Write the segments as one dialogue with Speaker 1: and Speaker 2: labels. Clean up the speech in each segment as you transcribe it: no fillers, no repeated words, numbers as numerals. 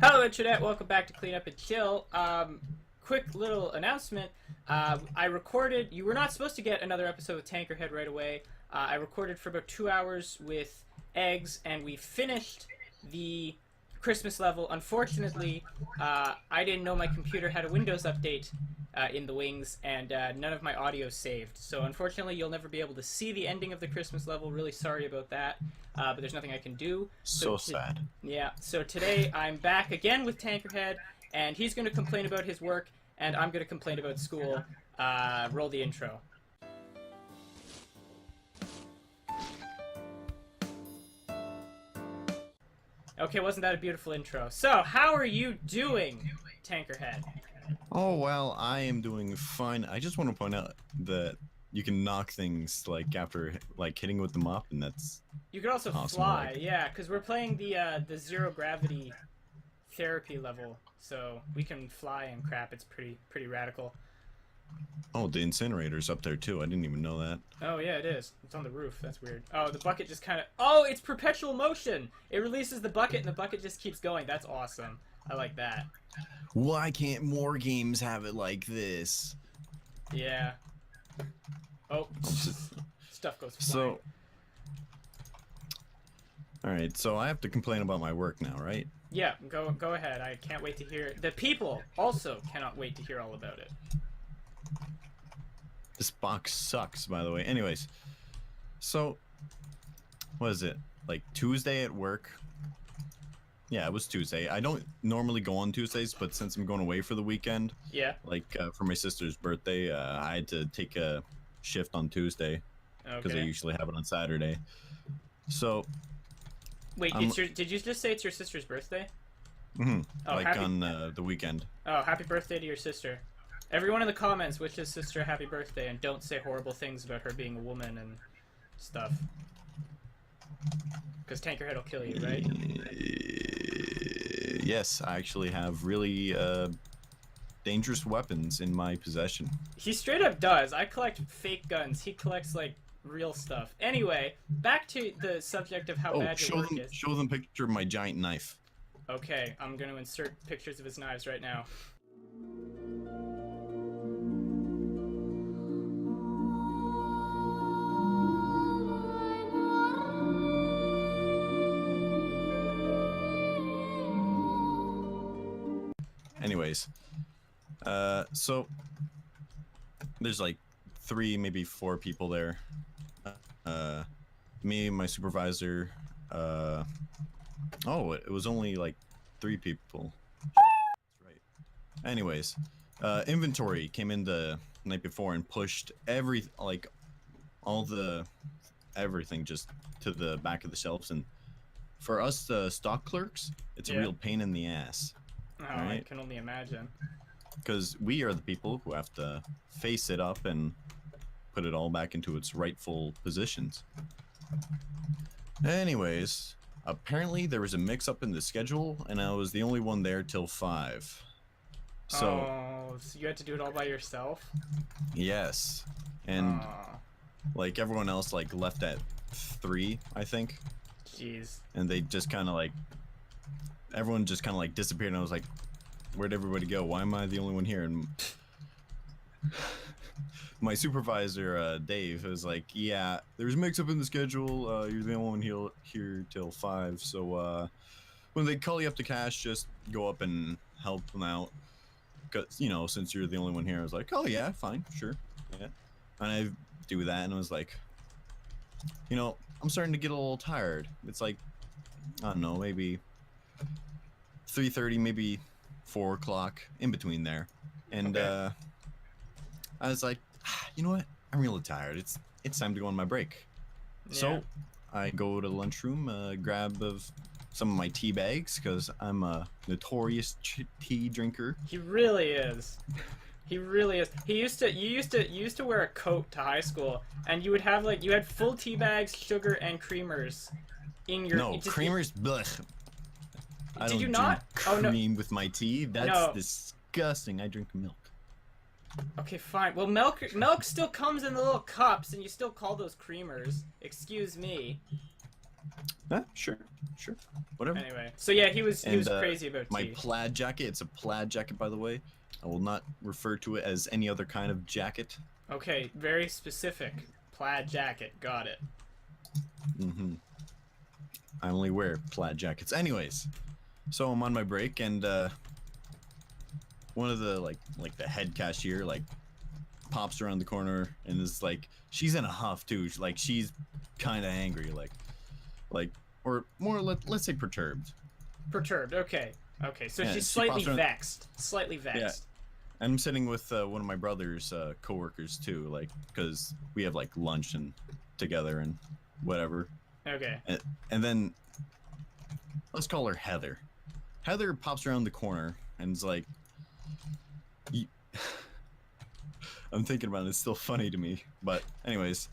Speaker 1: Hello, Internet. Welcome back to Clean Up and Chill. Quick little announcement. I recorded. You were not supposed to get another episode of Tankerhead right away. I recorded for about 2 hours with eggs, and we finished the Christmas level. Unfortunately, I didn't know my computer had a Windows update in the wings, and none of my audio saved. So unfortunately, you'll never be able to see the ending of the Christmas level. Really sorry about that, but there's nothing I can do.
Speaker 2: So sad.
Speaker 1: Yeah, so today I'm back again with Tankerhead, and he's going to complain about his work, and I'm going to complain about school. Roll the intro. Okay, wasn't that a beautiful intro? So, how are you doing, Tankerhead?
Speaker 2: Oh, well, I am doing fine. I just want to point out that you can knock things, like, after, like, hitting with the mop, and that's
Speaker 1: You could also
Speaker 2: awesome.
Speaker 1: fly, yeah, because we're playing the zero gravity therapy level, so we can fly and crap. It's pretty radical.
Speaker 2: Oh, the incinerator's up there, too. I didn't even know that.
Speaker 1: Oh, yeah, it is. It's on the roof. That's weird. Oh, the bucket just kind of... Oh, it's perpetual motion! It releases the bucket, and the bucket just keeps going. That's awesome. I like that.
Speaker 2: Why can't more games have it like this?
Speaker 1: Yeah. Oh, stuff goes flying.
Speaker 2: So, alright, so I have to complain about my work now, right?
Speaker 1: Yeah, go ahead. I can't wait to hear... The people also cannot wait to hear all about it.
Speaker 2: This box sucks, by the way. Anyways, so, what is it? Like, Tuesday at work? Yeah, it was Tuesday. I don't normally go on Tuesdays, but since I'm going away for the weekend,
Speaker 1: Yeah.
Speaker 2: like, for my sister's birthday, I had to take a shift on Tuesday, because I
Speaker 1: Okay.
Speaker 2: usually have it on Saturday. So,
Speaker 1: Wait, did you just say it's your sister's birthday? Oh,
Speaker 2: like
Speaker 1: happy...
Speaker 2: on the weekend.
Speaker 1: Oh, happy birthday to your sister. Everyone in the comments wish his sister a happy birthday, and don't say horrible things about her being a woman and stuff. Because Tankerhead will kill you, right?
Speaker 2: Yes, I actually have really dangerous weapons in my possession.
Speaker 1: He straight up does. I collect fake guns. He collects, like, real stuff. Anyway, back to the subject of how bad your work is.
Speaker 2: Show them a picture of my giant knife.
Speaker 1: Okay, I'm gonna insert pictures of his knives right now.
Speaker 2: Anyways, so there's like 3, maybe 4 people there. Me, my supervisor. Oh, it was only like 3 people. That's right. Anyways, inventory came in the night before and pushed everything just to the back of the shelves, and for us, the stock clerks, it's a real pain in the ass.
Speaker 1: Oh,
Speaker 2: Right.
Speaker 1: I can only imagine.
Speaker 2: Because we are the people who have to face it up and put it all back into its rightful positions. Anyways, apparently there was a mix-up in the schedule, and I was the only one there till 5. So,
Speaker 1: Oh, so you had to do it all by yourself?
Speaker 2: yes. And,
Speaker 1: Aw,
Speaker 2: like, everyone else, like, left at 3, I think.
Speaker 1: jeez.
Speaker 2: And they just kind of, like... Everyone just kind of, like, disappeared, and I was like, where'd everybody go? Why am I the only one here? And my supervisor, Dave, was like, yeah, there's a mix-up in the schedule. You're the only one here till 5. So when they call you up to cash, just go up and help them out. Because, you know, since you're the only one here, I was like, oh, yeah, fine, sure. Yeah. And I do that, and I was like, you know, I'm starting to get a little tired. It's like, I don't know, maybe 3:30, maybe 4 o'clock, in between there. And
Speaker 1: Okay.
Speaker 2: I was like, you know what? I'm really tired. It's time to go on my break. So I go to the lunchroom, grab some of my tea bags, because I'm a notorious tea drinker.
Speaker 1: He really is. He really is. You used to wear a coat to high school, and you would have like you had full tea bags, sugar, and creamers in your.
Speaker 2: No, creamers. Blech. I
Speaker 1: Did
Speaker 2: don't
Speaker 1: you
Speaker 2: drink
Speaker 1: not? Oh, no.
Speaker 2: cream with my tea. That's
Speaker 1: No.
Speaker 2: disgusting. I drink milk.
Speaker 1: Okay, fine. Well, milk still comes in the little cups, and you still call those creamers. Excuse me.
Speaker 2: Sure, whatever.
Speaker 1: Anyway, so yeah, he was crazy about
Speaker 2: my
Speaker 1: tea.
Speaker 2: plaid jacket. It's a plaid jacket, by the way. I will not refer to it as any other kind of jacket.
Speaker 1: Okay, very specific. Plaid jacket. Got it.
Speaker 2: Mm-hmm. I only wear plaid jackets. Anyways, so I'm on my break, and one of the like the head cashier like pops around the corner and is like, she's in a huff too. Like she's kind of angry, like or more let's say perturbed.
Speaker 1: Perturbed. Okay. Okay. So
Speaker 2: Yeah,
Speaker 1: she's
Speaker 2: she
Speaker 1: slightly
Speaker 2: pops around-
Speaker 1: vexed. Slightly vexed.
Speaker 2: Yeah. I'm sitting with one of my brother's coworkers too, like because we have like lunch and together and whatever.
Speaker 1: Okay.
Speaker 2: And then let's call her Heather. Heather pops around the corner and is like, I'm thinking about it. It's still funny to me, but anyways,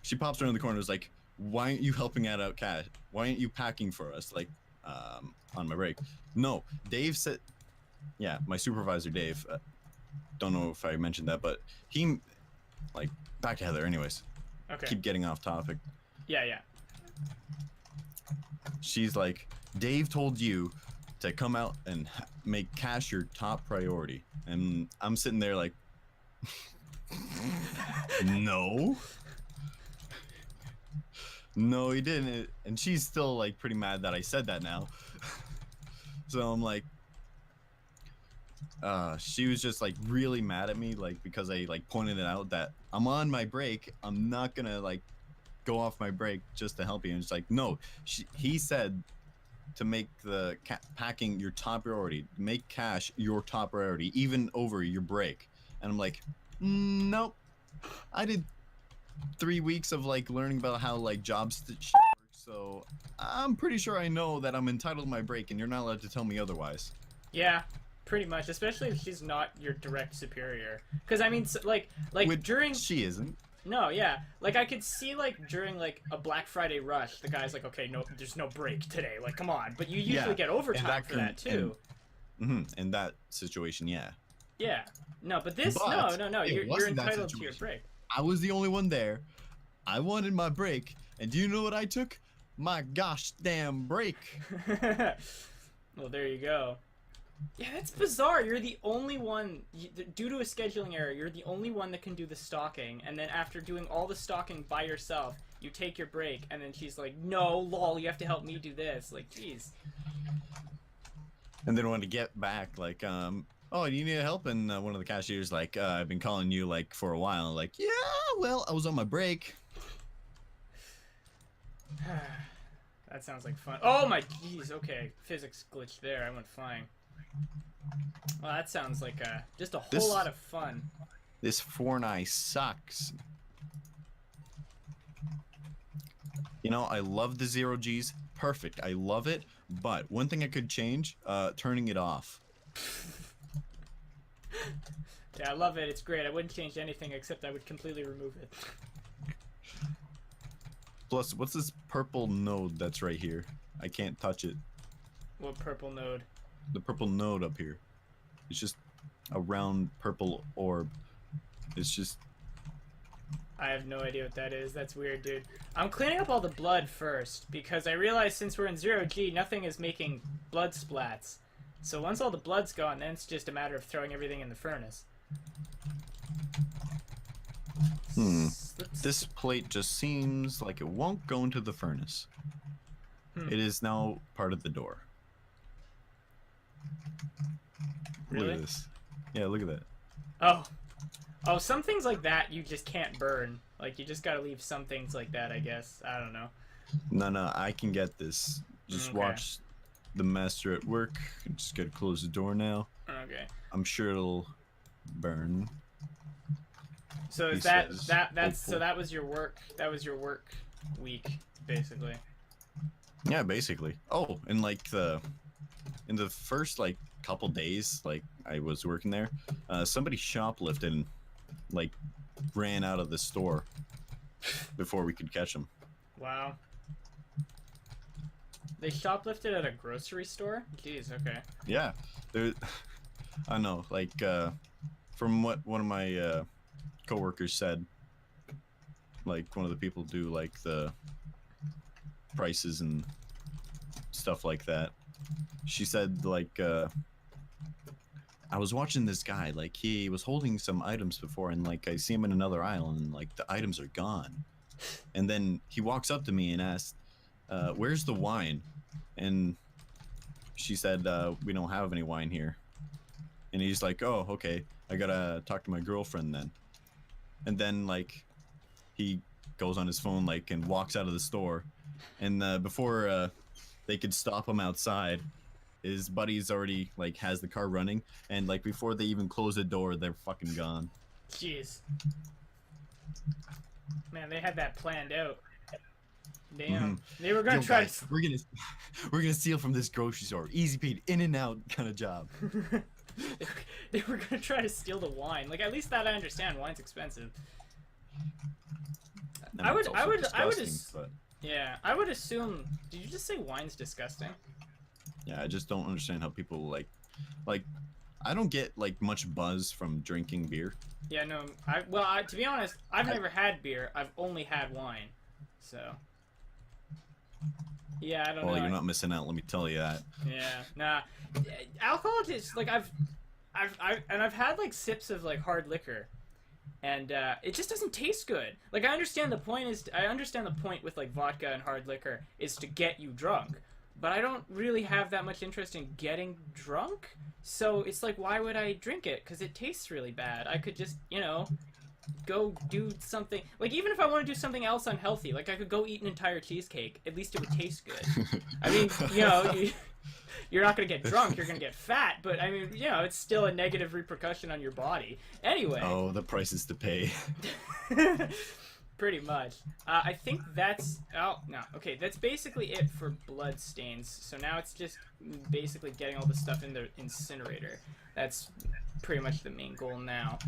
Speaker 2: she pops around the corner. And is like, why aren't you helping out Cash? Why aren't you packing for us? Like, on my break. No, Dave said. Yeah, my supervisor Dave. Don't know if I mentioned that, but he, like, back to Heather. Anyways,
Speaker 1: Okay.
Speaker 2: keep getting off topic.
Speaker 1: Yeah. Yeah.
Speaker 2: She's like, Dave told you to come out and make Cash your top priority, and I'm sitting there like, no. No, he didn't. And she's still like pretty mad that I said that now. So I'm like, she was just like really mad at me, like because I like pointed it out that I'm on my break. I'm not gonna like go off my break just to help you. And it's like, no, he said to make the packing your top priority, make Cash your top priority, even over your break. And I'm like, nope. I did 3 weeks of like learning about how like jobs work, so I'm pretty sure I know that I'm entitled to my break, and you're not allowed to tell me otherwise.
Speaker 1: Yeah. Pretty much, especially if she's not your direct superior. Because I mean, like during
Speaker 2: she isn't.
Speaker 1: No, yeah, like I could see like during like a Black Friday rush, the guy's like, okay, no, there's no break today. Like, come on. But you usually get overtime for that too.
Speaker 2: In that situation, yeah.
Speaker 1: Yeah. No, but this,
Speaker 2: But
Speaker 1: no.
Speaker 2: it
Speaker 1: You're
Speaker 2: wasn't that
Speaker 1: entitled to your
Speaker 2: situation.
Speaker 1: break.
Speaker 2: I was the only one there. I wanted my break, and do you know what I took? My gosh damn break.
Speaker 1: Well, there you go. Yeah, that's bizarre. You're the only one, due to a scheduling error, you're the only one that can do the stalking, and then after doing all the stalking by yourself, you take your break, and then she's like, no, lol, you have to help me do this. Like, jeez.
Speaker 2: And then when to get back, like, oh, you need help? And one of the cashiers, like, I've been calling you, like, for a while. Like, yeah, well, I was on my break.
Speaker 1: That sounds like fun. Oh my jeez, okay. Physics glitch there, I went flying. Well, that sounds like just a whole lot of fun.
Speaker 2: This Fortnite sucks. You know, I love the 0 Gs. Perfect. I love it. But one thing I could change, turning it off.
Speaker 1: Yeah, I love it. It's great. I wouldn't change anything except I would completely remove it.
Speaker 2: Plus, what's this purple node that's right here? I can't touch it.
Speaker 1: What purple node?
Speaker 2: The purple node up here. It's just a round purple orb. It's just...
Speaker 1: I have no idea what that is. That's weird, dude. I'm cleaning up all the blood first, because I realize since we're in 0G, nothing is making blood splats. So once all the blood's gone, then it's just a matter of throwing everything in the furnace.
Speaker 2: This plate just seems like it won't go into the furnace. It is now part of the door.
Speaker 1: Really?
Speaker 2: Look at this. Yeah, look at that.
Speaker 1: Oh. Oh, some things like that you just can't burn. Like, you just gotta leave some things like that, I guess. I don't know.
Speaker 2: No, I can get this. Just
Speaker 1: Okay.
Speaker 2: watch the master at work. I'm just gotta close the door now.
Speaker 1: Okay.
Speaker 2: I'm sure it'll burn.
Speaker 1: So is
Speaker 2: He
Speaker 1: that's
Speaker 2: says,
Speaker 1: so that was your work week, basically.
Speaker 2: Yeah, basically. Oh, and like in the first like couple days, like I was working there, somebody shoplifted and like ran out of the store before we could catch them.
Speaker 1: Wow. They shoplifted at a grocery store? Jeez, okay.
Speaker 2: Yeah, there. I know, like from what one of my coworkers said, like one of the people do like the prices and stuff like that. She said like I was watching this guy, like he was holding some items before, and like I see him in another aisle, and like the items are gone. And then he walks up to me and asks, "Where's the wine?" And she said, "We don't have any wine here." And he's like, "Oh, okay. I gotta talk to my girlfriend then." And then like he goes on his phone like and walks out of the store, and before they could stop him outside, his buddy's already like has the car running, and like before they even close the door, they're fucking gone.
Speaker 1: Jeez. Man, they had that planned out. Damn. They were gonna
Speaker 2: Yo,
Speaker 1: try
Speaker 2: guys,
Speaker 1: to.
Speaker 2: we're gonna steal from this grocery store. Easy paid, in and out kind of job.
Speaker 1: They were gonna try to steal the wine. Like, at least that I understand. Wine's expensive. I would
Speaker 2: but
Speaker 1: yeah, I would assume. Did you just say wine's disgusting?
Speaker 2: yeah, I just don't understand how people like I don't get like much buzz from drinking beer.
Speaker 1: Yeah, no. To be honest, I've never had beer. I've only had wine. So. Yeah, I don't know.
Speaker 2: Well, you're not missing out. Let me tell you that.
Speaker 1: Yeah, nah. Alcohol is like I've had like sips of like hard liquor, and it just doesn't taste good. Like I understand the point with like vodka and hard liquor is to get you drunk, but I don't really have that much interest in getting drunk. So it's like, why would I drink it? Because it tastes really bad. I could just, go do something. Like, even if I want to do something else unhealthy, like I could go eat an entire cheesecake. At least it would taste good. I mean, you're not going to get drunk. You're going to get fat. But, I mean, it's still a negative repercussion on your body. Anyway.
Speaker 2: Oh, the prices to pay.
Speaker 1: Pretty much. I think that's... Oh, no. Okay, that's basically it for blood stains. So now it's just basically getting all the stuff in the incinerator. That's pretty much the main goal now.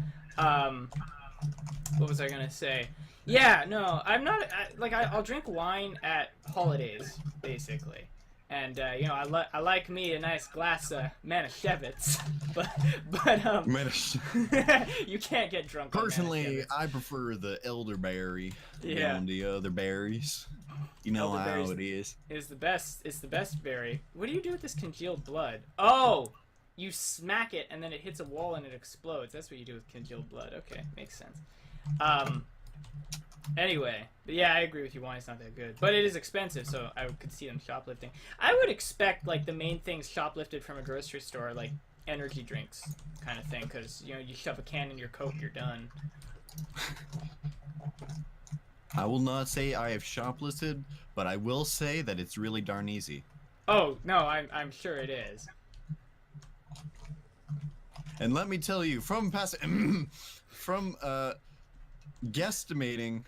Speaker 1: What was I gonna say? Yeah, no, I'm not... I'll drink wine at holidays, basically. And, I like me a nice glass of Manischewitz. But you can't get drunk
Speaker 2: Personally, I prefer the elderberry than the other berries. You know how it is.
Speaker 1: It's the best berry. What do you do with this congealed blood? Oh! You smack it, and then it hits a wall and it explodes. That's what you do with congealed blood. Okay, makes sense. Anyway, but yeah, I agree with you. Wine's not that good, but it is expensive, so I could see them shoplifting. I would expect like the main things shoplifted from a grocery store, like energy drinks, kind of thing, because you shove a can in your Coke, you're done.
Speaker 2: I will not say I have shoplifted, but I will say that it's really darn easy.
Speaker 1: Oh no, I'm sure it is.
Speaker 2: And let me tell you, from guesstimating.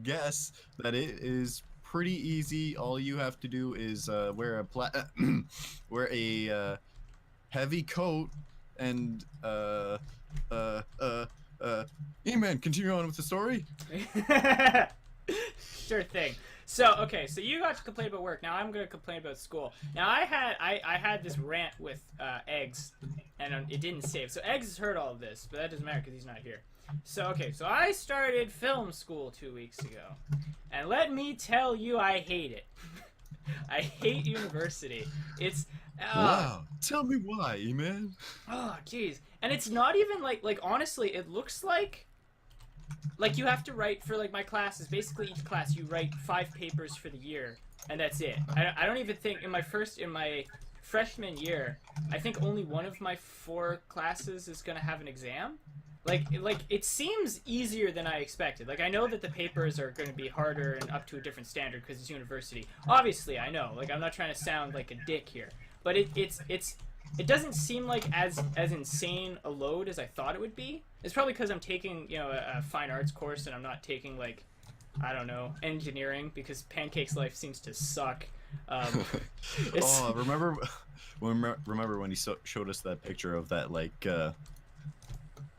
Speaker 2: Guess that it is pretty easy. All you have to do is wear a heavy coat and E-Man, continue on with the story.
Speaker 1: Sure thing. So you got to complain about work. Now I'm gonna complain about school. Now I had this rant with Eggs, and it didn't save. So Eggs has heard all of this, but that doesn't matter because he's not here. So so I started film school 2 weeks ago, and let me tell you, I hate it. I hate university. It's
Speaker 2: wow. Tell me why, E-Man.
Speaker 1: Oh jeez, and it's not even like honestly, it looks like you have to write for like my classes. Basically, each class you write 5 papers for the year, and that's it. I don't even think in my freshman year, I think only one of my 4 classes is gonna have an exam. Like it seems easier than I expected. Like I know that the papers are going to be harder and up to a different standard because it's university. Obviously, I know. Like I'm not trying to sound like a dick here, but it doesn't seem like as insane a load as I thought it would be. It's probably because I'm taking a fine arts course and I'm not taking like, I don't know, engineering, because Pancake's life seems to suck.
Speaker 2: Remember when he showed us that picture of that like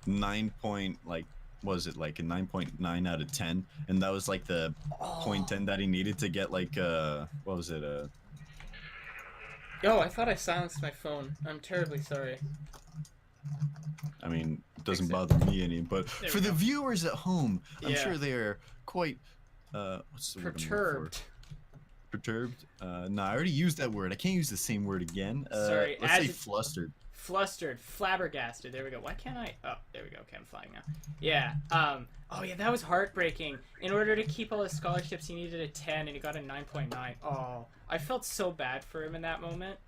Speaker 2: 9.9 out of 10, and that was like the 0.10 that he needed to get like what was it
Speaker 1: Oh, I thought I silenced my phone. I'm terribly sorry.
Speaker 2: I mean, it doesn't bother me any, but for the viewers at home, I'm sure they're quite what's the word I'm looking for?
Speaker 1: Perturbed.
Speaker 2: Perturbed? No, I already used that word. I can't use the same word again.
Speaker 1: Sorry,
Speaker 2: Let's say flustered.
Speaker 1: Flustered, flabbergasted. There we go. Why can't I? Oh, there we go. Okay, I'm flying now. Yeah. Oh yeah, that was heartbreaking. In order to keep all his scholarships, he needed a 10, and he got a 9.9. Oh, I felt so bad for him in that moment.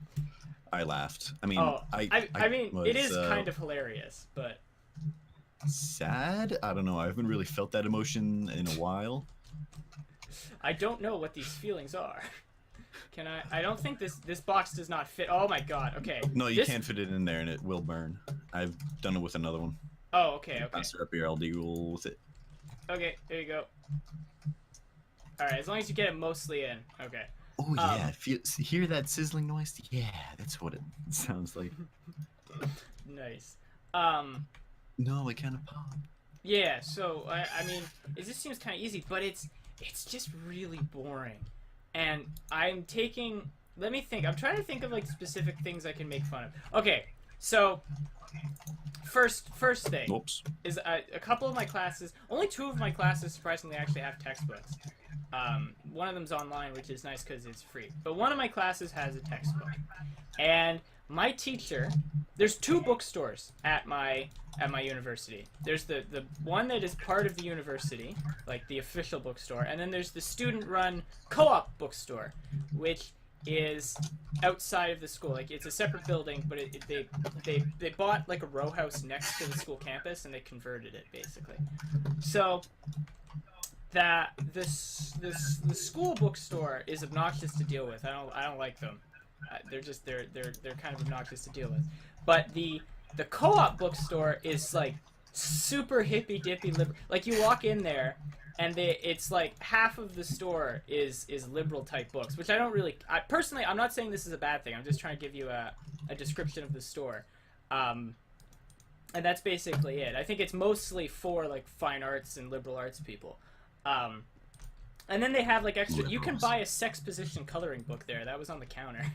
Speaker 2: I laughed. I mean,
Speaker 1: Oh, I mean,
Speaker 2: was,
Speaker 1: it is kind of hilarious, but
Speaker 2: sad. I don't know. I haven't really felt that emotion in a while.
Speaker 1: I don't know what these feelings are. Can I? I don't think this box does not fit. Oh my god. Okay.
Speaker 2: No, you can't fit it in there, and it will burn. I've done it with another one.
Speaker 1: Oh, okay. Okay.
Speaker 2: Faster up here, I'll deal with it.
Speaker 1: Okay. There you go. All right. As long as you get it mostly in. Okay.
Speaker 2: Oh yeah. Hear that sizzling noise? Yeah, that's what it sounds like.
Speaker 1: Nice.
Speaker 2: No, it kind of popped.
Speaker 1: Yeah. So I mean, it just seems kind of easy, but it's just really boring. And I'm taking. Let me think. I'm trying to think of like specific things I can make fun of. Okay, so first thing is a couple of my classes. Only 2 of my classes, surprisingly, actually have textbooks. One of them's online, which is nice because it's free. But one of my classes has a textbook, and my teacher. There's 2 bookstores at my university. There's the one that is part of the university, like the official bookstore, and then there's the student-run co-op bookstore, which is outside of the school. Like it's a separate building, but they bought like a row house next to the school campus and they converted it basically. So the school bookstore is obnoxious to deal with. I don't like them. They're kind of obnoxious to deal with. But the co-op bookstore is like super hippy dippy liberal. Like you walk in there, and it's like half of the store is liberal type books, which I don't really. Personally, I'm not saying this is a bad thing. I'm just trying to give you a description of the store, and that's basically it. I think it's mostly for like fine arts and liberal arts people. And then they have like extra. You can buy a sex position coloring book there. That was on the counter.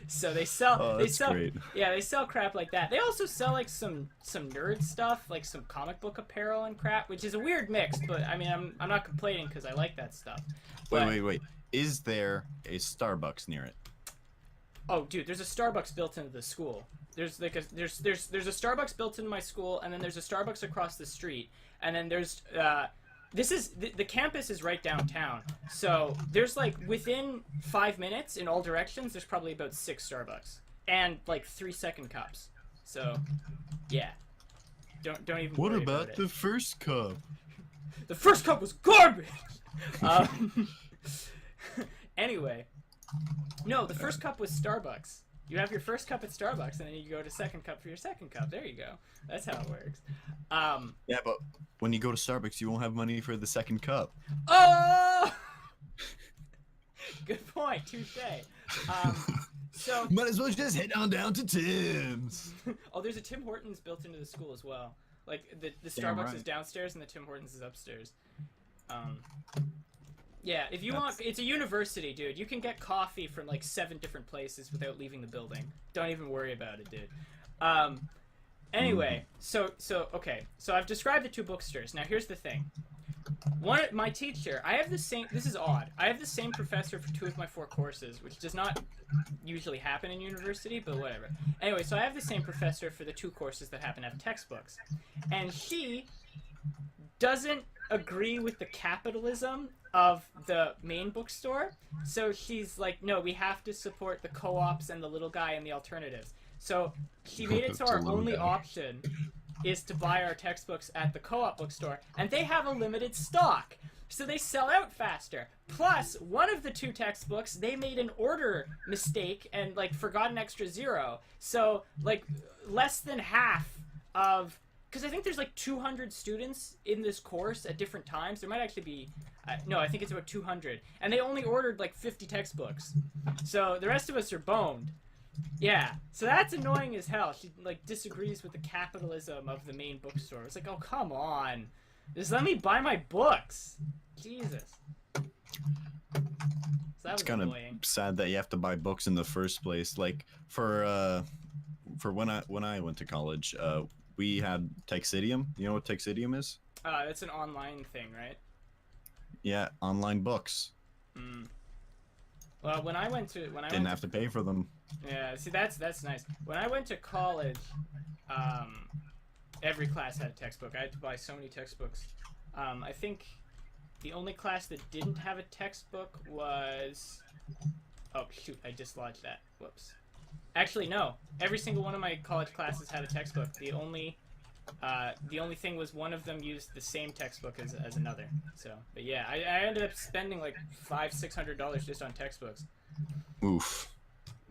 Speaker 1: So they sell
Speaker 2: Great.
Speaker 1: Yeah, they sell crap like that. They also sell like some nerd stuff, like some comic book apparel and crap, which is a weird mix, but I mean I'm not complaining because I like that stuff. But,
Speaker 2: wait. Is there a Starbucks near it?
Speaker 1: Oh, dude, there's a Starbucks built into the school. There's like there's a Starbucks built into my school, and then there's a Starbucks across the street, and then there's the campus is right downtown, so there's like within 5 minutes in all directions there's probably about 6 Starbucks and like 3-second cups. So yeah, don't even
Speaker 2: What
Speaker 1: worry
Speaker 2: about the first cup?
Speaker 1: The first cup was garbage. Anyway, no, the first cup was Starbucks. You have your first cup at Starbucks, and then you go to second cup for your second cup. There you go. That's how it works.
Speaker 2: Yeah, but when you go to Starbucks, you won't have money for the second cup.
Speaker 1: Oh! Good point. Touche. So
Speaker 2: might as well just head on down to Tim's.
Speaker 1: Oh, there's a Tim Hortons built into the school as well. Like the Starbucks is downstairs and the Tim Hortons is upstairs. Yeah, if you want, it's a university, dude. You can get coffee from like 7 different places without leaving the building. Don't even worry about it, dude. Anyway, so okay, so I've described the 2 bookstores. Now here's the thing. My teacher, I have the same. This is odd. I have the same professor for 2 of my 4 courses, which does not usually happen in university, but whatever. Anyway, so I have the same professor for the 2 courses that happen to have textbooks, and she doesn't agree with the capitalism of the main bookstore. So she's like, no, we have to support the co-ops and the little guy and the alternatives. So she made it so our only option is to buy our textbooks at the co-op bookstore, and they have a limited stock. So they sell out faster. Plus, one of the 2 textbooks, they made an order mistake and like forgot an extra 0. So like less than half of, because I think there's like 200 students in this course at different times. There might actually be, no, I think it's about 200. And they only ordered like 50 textbooks. So the rest of us are boned. Yeah, so that's annoying as hell. She like disagrees with the capitalism of the main bookstore. It's like, oh, come on. Just let me buy my books. Jesus. So that was
Speaker 2: kind of sad that you have to buy books in the first place. Like for when I went to college, we had Texidium. You know what Texidium is?
Speaker 1: It's an online thing, right?
Speaker 2: Yeah, online books.
Speaker 1: Mm. Well, when I went to
Speaker 2: Didn't have to pay for them.
Speaker 1: yeah, see that's nice. When I went to college, um, every class had a textbook. I had to buy so many textbooks. I think the only class that didn't have a textbook was oh shoot, I dislodged that. Whoops. Actually, no. Every single one of my college classes had a textbook. The only thing was one of them used the same textbook as another. So, but yeah, I ended up spending like $500-600 just on textbooks.
Speaker 2: Oof.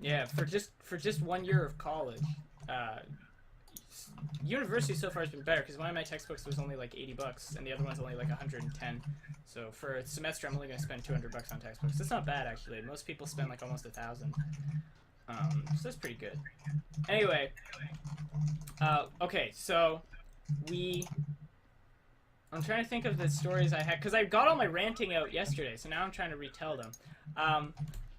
Speaker 1: Yeah, for just 1 year of college. University so far has been better because one of my textbooks was only like $80 and the other one's only like 110. So for a semester, I'm only gonna spend $200 on textbooks. That's not bad actually. Most people spend like almost 1,000. So that's pretty good. Anyway, okay, so I'm trying to think of the stories I had because I got all my ranting out yesterday, so now I'm trying to retell them.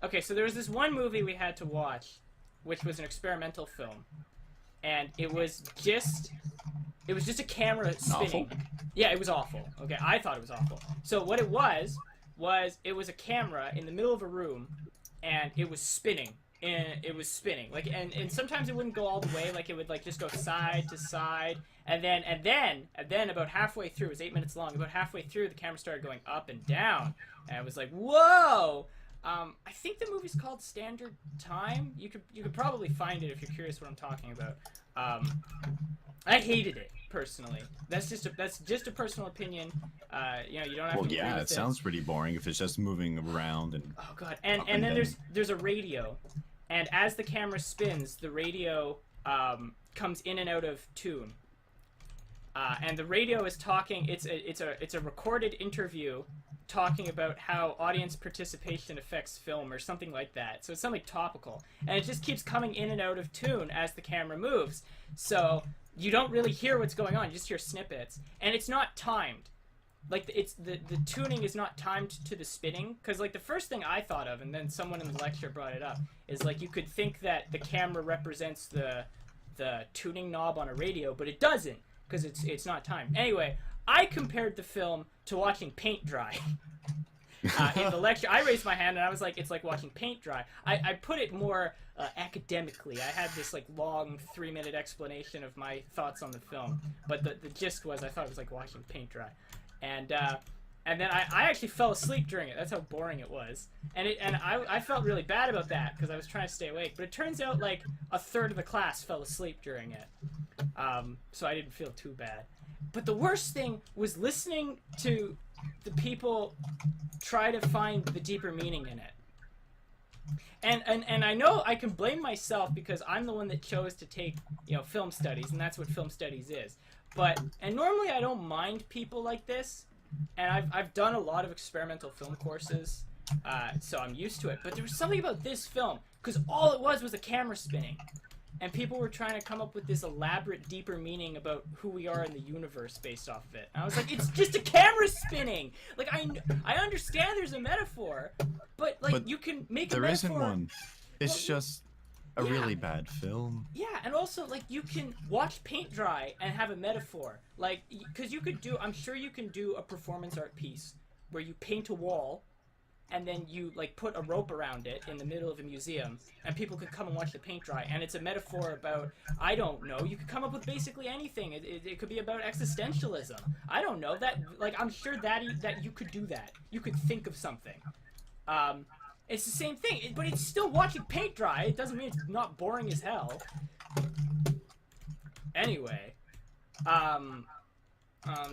Speaker 1: Okay, so there was this one movie we had to watch, which was an experimental film, and it was just a camera spinning.
Speaker 2: Awful?
Speaker 1: Yeah, it was awful. Okay, I thought it was awful. So what it was it was a camera in the middle of a room, and it was spinning. And it was spinning like and sometimes it wouldn't go all the way, like it would like just go side to side, and then about halfway through, it was 8 minutes long, about halfway through the camera started going up and down, and I was like, whoa. I think the movie's called Standard Time. You could probably find it if you're curious what I'm talking about. I hated it personally. That's just a personal opinion. You know, you don't have
Speaker 2: Well,
Speaker 1: to agree
Speaker 2: yeah,
Speaker 1: with
Speaker 2: it sounds pretty boring if it's just moving around and.
Speaker 1: Oh god, and then there's a radio, and as the camera spins, the radio comes in and out of tune. And the radio is talking. It's a recorded interview talking about how audience participation affects film or something like that. So it's something topical, and it just keeps coming in and out of tune as the camera moves. So you don't really hear what's going on; you just hear snippets, and it's not timed. Like the tuning is not timed to the spinning, because like the first thing I thought of, and then someone in the lecture brought it up, is like you could think that the camera represents the tuning knob on a radio, but it doesn't, because it's not timed. Anyway, I compared the film to watching paint dry. In the lecture, I raised my hand and I was like, it's like watching paint dry. I put it more academically. I had this like long 3-minute explanation of my thoughts on the film, but the gist was I thought it was like watching paint dry. And then I actually fell asleep during it. That's how boring it was. And I felt really bad about that because I was trying to stay awake. But it turns out like a third of the class fell asleep during it. So I didn't feel too bad. But the worst thing was listening to the people try to find the deeper meaning in it. And I know I can blame myself because I'm the one that chose to take, you know, film studies, and that's what film studies is. And normally I don't mind people like this, and I've done a lot of experimental film courses, so I'm used to it. But there was something about this film, because all it was a camera spinning, and people were trying to come up with this elaborate, deeper meaning about who we are in the universe based off of it. And I was like, it's just a camera spinning! Like, I understand there's a metaphor, but you can make a metaphor...
Speaker 2: There isn't one. It's just a
Speaker 1: yeah.
Speaker 2: really bad film.
Speaker 1: Yeah, and also, like, you can watch paint dry and have a metaphor. Like, because you could do... I'm sure you can do a performance art piece where you paint a wall, and then you, like, put a rope around it in the middle of a museum, and people could come and watch the paint dry. And it's a metaphor about, I don't know, you could come up with basically anything. It could be about existentialism. I don't know. That, like, I'm sure that you could do that. You could think of something. It's the same thing, but it's still watching paint dry. It doesn't mean it's not boring as hell. Anyway, I'm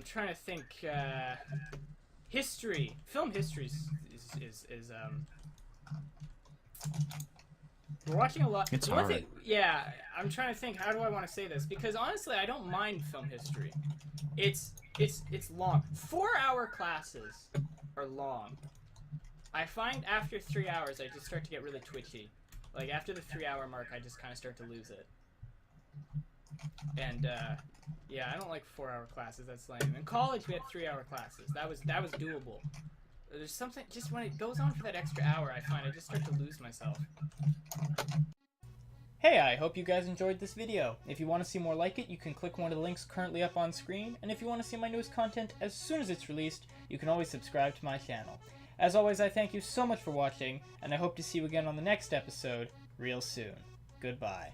Speaker 1: trying to think, history. Film history is we're watching a lot.
Speaker 2: It's hard.
Speaker 1: Yeah, I'm trying to think, how do I want to say this? Because honestly, I don't mind film history. It's long. 4-hour classes are long. I find after 3 hours, I just start to get really twitchy. Like, after the 3-hour mark, I just kind of start to lose it. And, yeah, I don't like 4-hour classes. That's lame. In college, we had 3-hour classes. That was doable. There's something, just when it goes on for that extra hour, I find I just start to lose myself. Hey, I hope you guys enjoyed this video. If you want to see more like it, you can click one of the links currently up on screen, and if you want to see my newest content as soon as it's released, you can always subscribe to my channel. As always, I thank you so much for watching, and I hope to see you again on the next episode real soon. Goodbye.